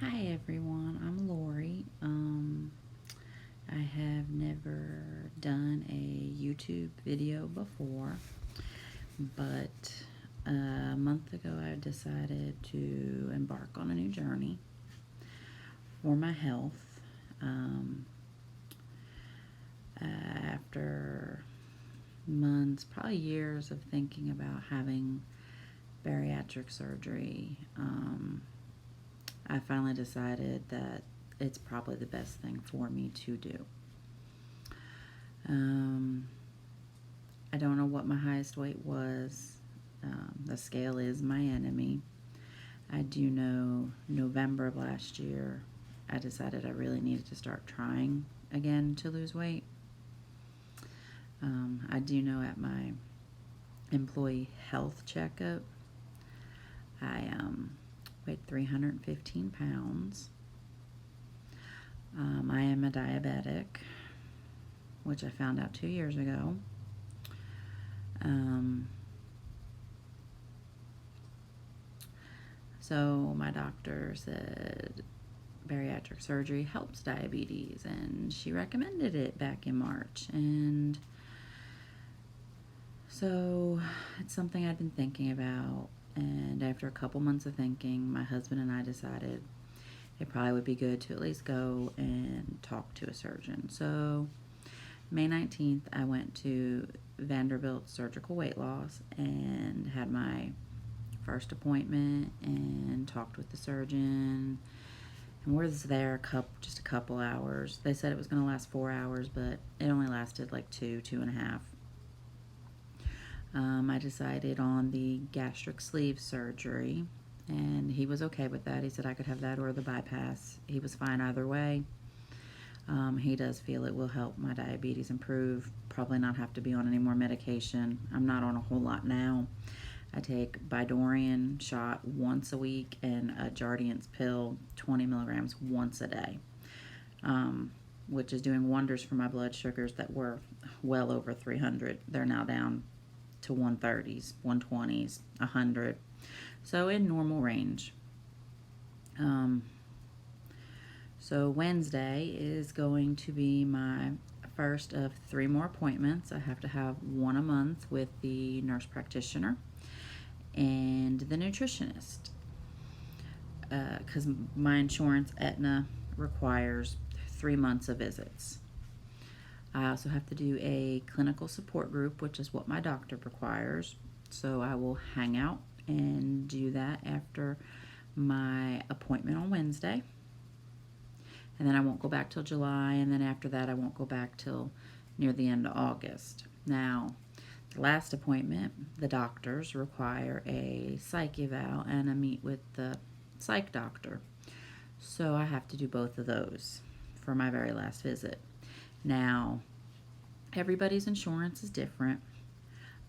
Hi everyone, I'm Lori. I have never done a YouTube video before, but a month ago I decided to embark on a new journey for my health. Um, After months, probably years of thinking about having bariatric surgery, I finally decided that it's probably the best thing for me to do. Um, I don't know what my highest weight was. The scale is my enemy. I do know November of last year, I decided I really needed to start trying again to lose weight. I do know at my employee health checkup, I weighed 315 pounds. I am a diabetic, which I found out 2 years ago. Um, so my doctor said bariatric surgery helps diabetes, and she recommended it back in March. And so it's something I'd been thinking about. And after a couple months of thinking, my husband and I decided it probably would be good to at least go and talk to a surgeon. So May 19th, I went to Vanderbilt Surgical Weight Loss and had my first appointment and talked with the surgeon. And we're there just a couple hours. They said it was going to last 4 hours, but it only lasted like two and a half. I decided on the gastric sleeve surgery, and he was okay with that. He said I could have that or the bypass. He was fine either way. He does feel it will help my diabetes improve, probably not have to be on any more medication. I'm not on a whole lot now. I take Bidorian shot once a week and a Jardiance pill, 20 milligrams once a day, which is doing wonders for my blood sugars that were well over 300. They're now down to 130s, 120s, 100. So in normal range. Um, so Wednesday is going to be my first of 3 more appointments. I have to have one a month with the nurse practitioner and the nutritionist, because my insurance, Aetna, requires 3 months of visits. I also have to do a clinical support group, which is what my doctor requires. So I will hang out and do that after my appointment on Wednesday. And then I won't go back till July, and then after that I won't go back till near the end of August. Now, the last appointment, the doctors require a psych eval and a meet with the psych doctor. So I have to do both of those for my very last visit. Now, everybody's insurance is different.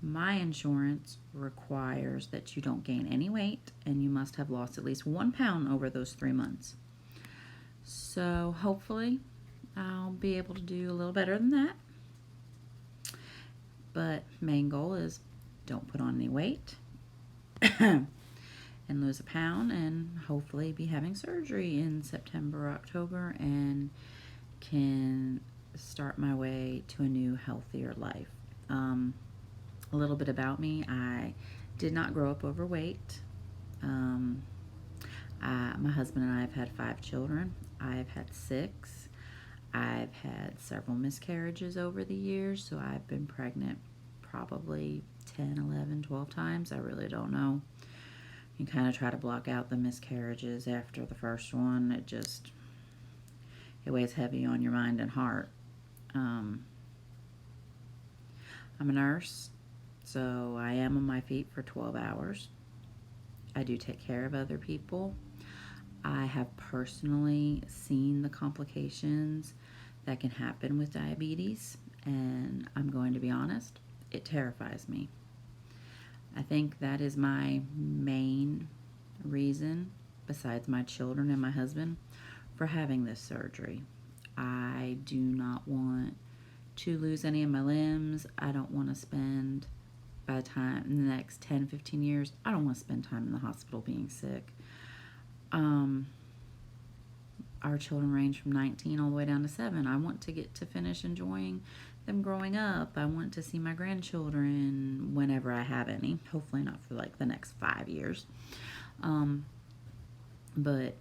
My insurance requires that you don't gain any weight and you must have lost at least 1 pound over those 3 months. So hopefully I'll be able to do a little better than that. But main goal is don't put on any weight and lose a pound, and hopefully be having surgery in September or October and can start my way to a new healthier life. A little bit about me: I did not grow up overweight. My husband and I have had 5 children. I've had 6. I've had several miscarriages over the years, so I've been pregnant probably 10, 11, 12 times. I really don't know. You kind of try to block out the miscarriages after the first one. It weighs heavy on your mind and heart. I'm a nurse, so I am on my feet for 12 hours. I do take care of other people. I have personally seen the complications that can happen with diabetes, and I'm going to be honest, it terrifies me. I think that is my main reason, besides my children and my husband, for having this surgery. I do not want to lose any of my limbs. I don't want to spend, by the time in the next 10, 15 years, I don't want to spend time in the hospital being sick. our children range from 19 all the way down to 7. I want to get to finish enjoying them growing up. I want to see my grandchildren whenever I have any. Hopefully not for like the next 5 years. But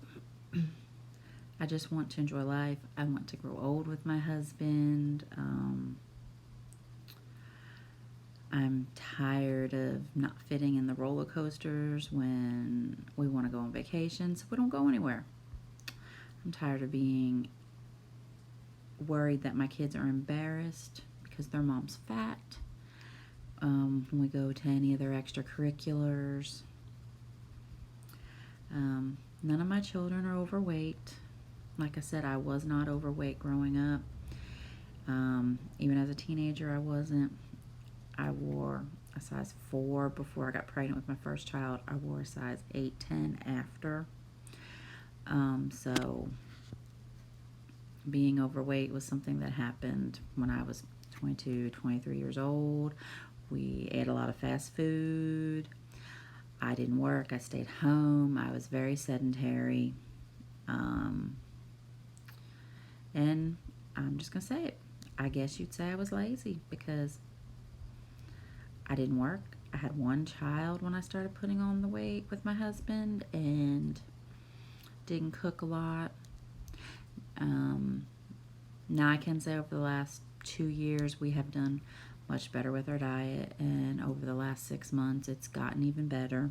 I just want to enjoy life. I want to grow old with my husband. I'm tired of not fitting in the roller coasters when we want to go on vacation, so we don't go anywhere. I'm tired of being worried that my kids are embarrassed because their mom's fat when we go to any of their extracurriculars. None of my children are overweight. Like I said, I was not overweight growing up. Even as a teenager, I wasn't. I wore a size 4 before I got pregnant with my first child. I wore a size 8, 10 after. So being overweight was something that happened when I was 22, 23 years old. We ate a lot of fast food. I didn't work. I stayed home. I was very sedentary. And I'm just going to say it. I guess you'd say I was lazy because I didn't work. I had one child when I started putting on the weight with my husband and didn't cook a lot. Now I can say over the last 2 years we have done much better with our diet, and over the last 6 months it's gotten even better.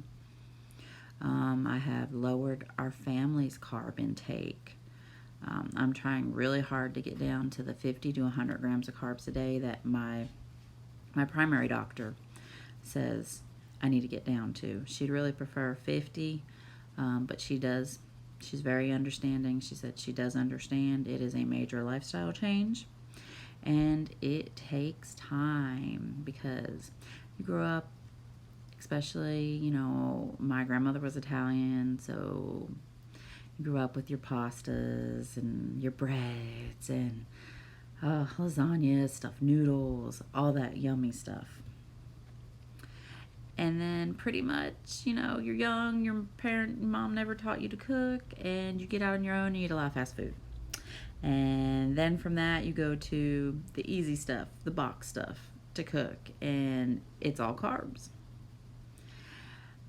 I have lowered our family's carb intake. I'm trying really hard to get down to the 50 to 100 grams of carbs a day that my primary doctor says I need to get down to. She'd really prefer 50, but she's very understanding. She said she does understand it is a major lifestyle change, and it takes time because you grow up, especially, my grandmother was Italian, so you grew up with your pastas and your breads and lasagna, stuffed noodles, all that yummy stuff. And then pretty much, you're young, your mom never taught you to cook, and you get out on your own and you eat a lot of fast food. And then from that, you go to the easy stuff, the box stuff to cook, and it's all carbs.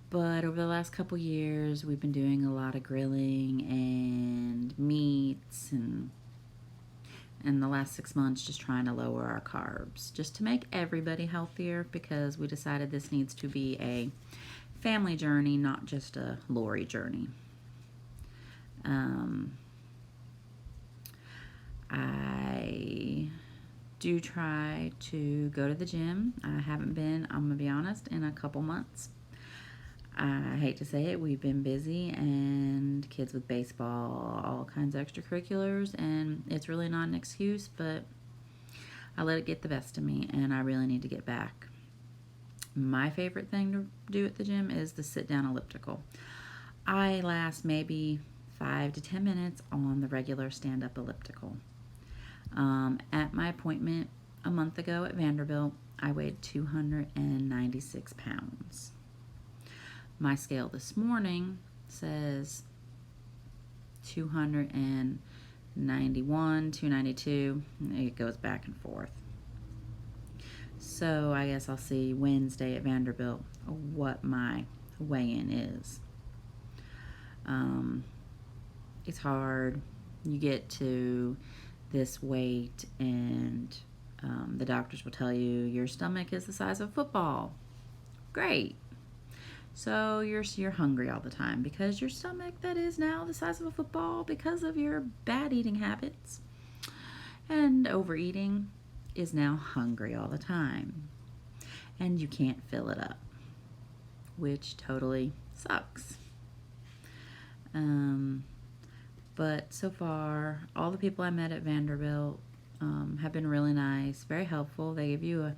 But over the last couple years, we've been doing a lot of grilling and meats, and in the last 6 months just trying to lower our carbs just to make everybody healthier, because we decided this needs to be a family journey, not just a Lori journey. I do try to go to the gym. I haven't been, I'm going to be honest, in a couple months. I hate to say it, we've been busy, and kids with baseball, all kinds of extracurriculars, and it's really not an excuse, but I let it get the best of me, and I really need to get back. My favorite thing to do at the gym is the sit-down elliptical. I last maybe 5 to 10 minutes on the regular stand-up elliptical. At my appointment a month ago at Vanderbilt, I weighed 296 pounds. My scale this morning says 291, 292. It goes back and forth. So I guess I'll see Wednesday at Vanderbilt what my weigh-in is. It's hard. You get to this weight and the doctors will tell you your stomach is the size of a football. Great. So you're hungry all the time because your stomach that is now the size of a football because of your bad eating habits and overeating is now hungry all the time. And you can't fill it up, which totally sucks. But so far, all the people I met at Vanderbilt have been really nice, very helpful. They give you a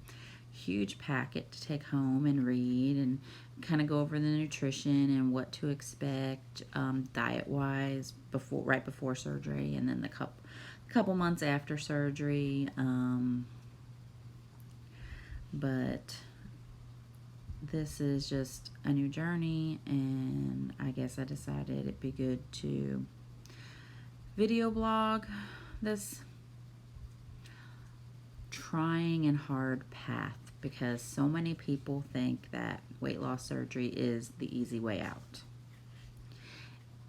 huge packet to take home and read and kind of go over the nutrition and what to expect diet-wise right before surgery, and then the couple months after surgery. But this is just a new journey, and I guess I decided it'd be good to video blog this trying and hard path, because so many people think that weight loss surgery is the easy way out.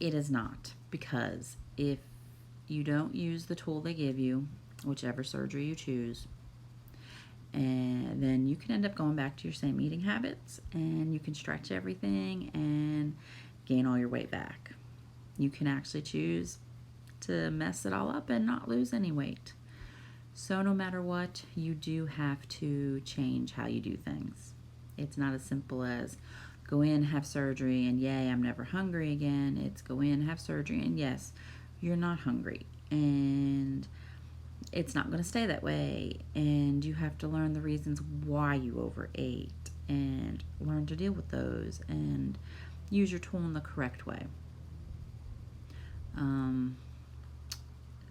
It is not, because if you don't use the tool they give you, whichever surgery you choose, and then you can end up going back to your same eating habits, and you can stretch everything and gain all your weight back. You can actually choose to mess it all up and not lose any weight. So no matter what, you do have to change how you do things. It's not as simple as go in, have surgery, and yay, I'm never hungry again. It's go in, have surgery, and yes, you're not hungry. And it's not going to stay that way. And you have to learn the reasons why you overate and learn to deal with those and use your tool in the correct way.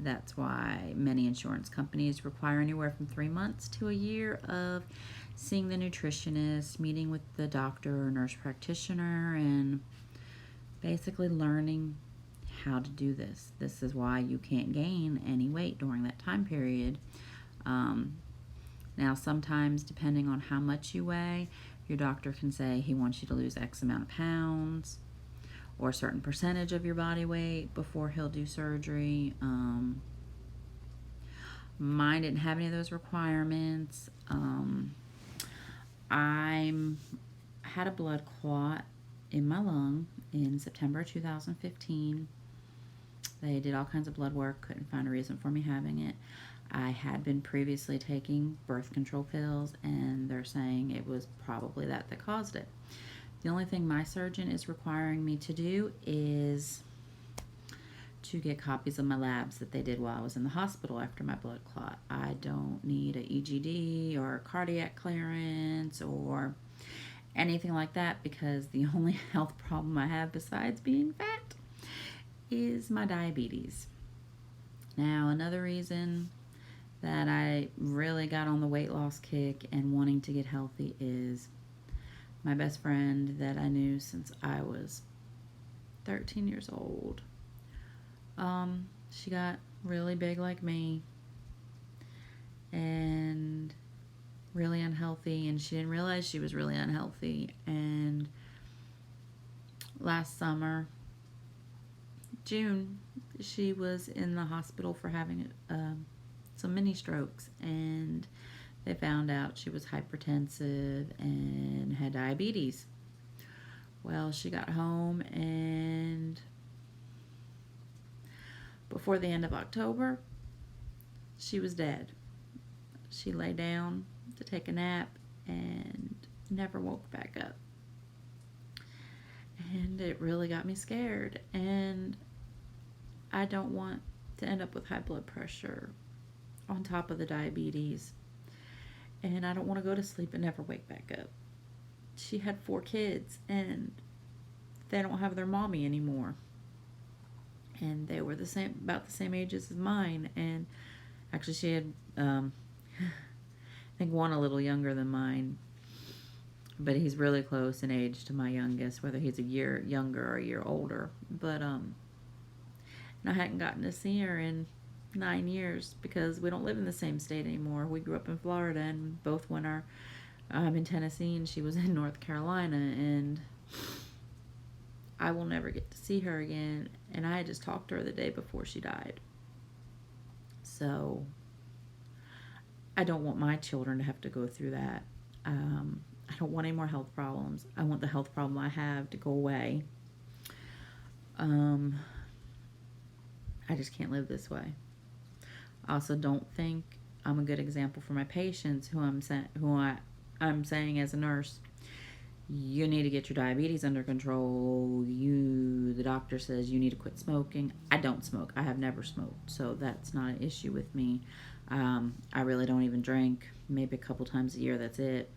That's why many insurance companies require anywhere from 3 months to a year of seeing the nutritionist, meeting with the doctor or nurse practitioner, and basically learning how to do this. This is why you can't gain any weight during that time period. Now, sometimes, depending on how much you weigh, your doctor can say he wants you to lose X amount of pounds or a certain percentage of your body weight before he'll do surgery. Mine didn't have any of those requirements. I had a blood clot in my lung in September 2015. They did all kinds of blood work, couldn't find a reason for me having it. I had been previously taking birth control pills, and they're saying it was probably that caused it. The only thing my surgeon is requiring me to do is to get copies of my labs that they did while I was in the hospital after my blood clot. I don't need a EGD or a cardiac clearance or anything like that, because the only health problem I have besides being fat is my diabetes. Now, another reason that I really got on the weight loss kick and wanting to get healthy is my best friend that I knew since I was 13 years old. She got really big like me and really unhealthy, and she didn't realize she was really unhealthy. And last summer, June, she was in the hospital for having some mini strokes, and they found out she was hypertensive and had diabetes. Well, she got home, and before the end of October, she was dead. She lay down to take a nap and never woke back up. And it really got me scared. And I don't want to end up with high blood pressure on top of the diabetes. And I don't want to go to sleep and never wake back up. She had 4 kids, and they don't have their mommy anymore. And they were about the same ages as mine. And actually, she had, I think, one a little younger than mine. But he's really close in age to my youngest, whether he's a year younger or a year older. But and I hadn't gotten to see her in 9 years because we don't live in the same state anymore. We grew up in Florida, and both went I'm in Tennessee, and she was in North Carolina, and I will never get to see her again. And I had just talked to her the day before she died. So I don't want my children to have to go through that. I don't want any more health problems. I want the health problem I have to go away. I just can't live this way. I also don't think I'm a good example for my patients who I'm saying as a nurse, you need to get your diabetes under control. The doctor says you need to quit smoking. I don't smoke. I have never smoked, so that's not an issue with me. I really don't even drink. Maybe a couple times a year, that's it.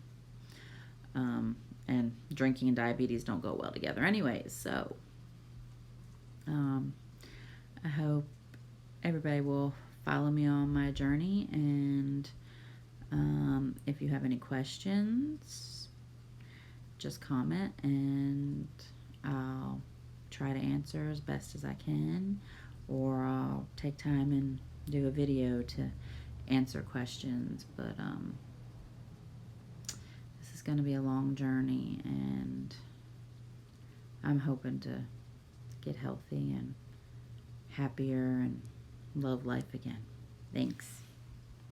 And drinking and diabetes don't go well together anyways, so I hope everybody will follow me on my journey, and if you have any questions, just comment and I'll try to answer as best as I can, or I'll take time and do a video to answer questions. But this is going to be a long journey, and I'm hoping to get healthy and happier and love life again. Thanks.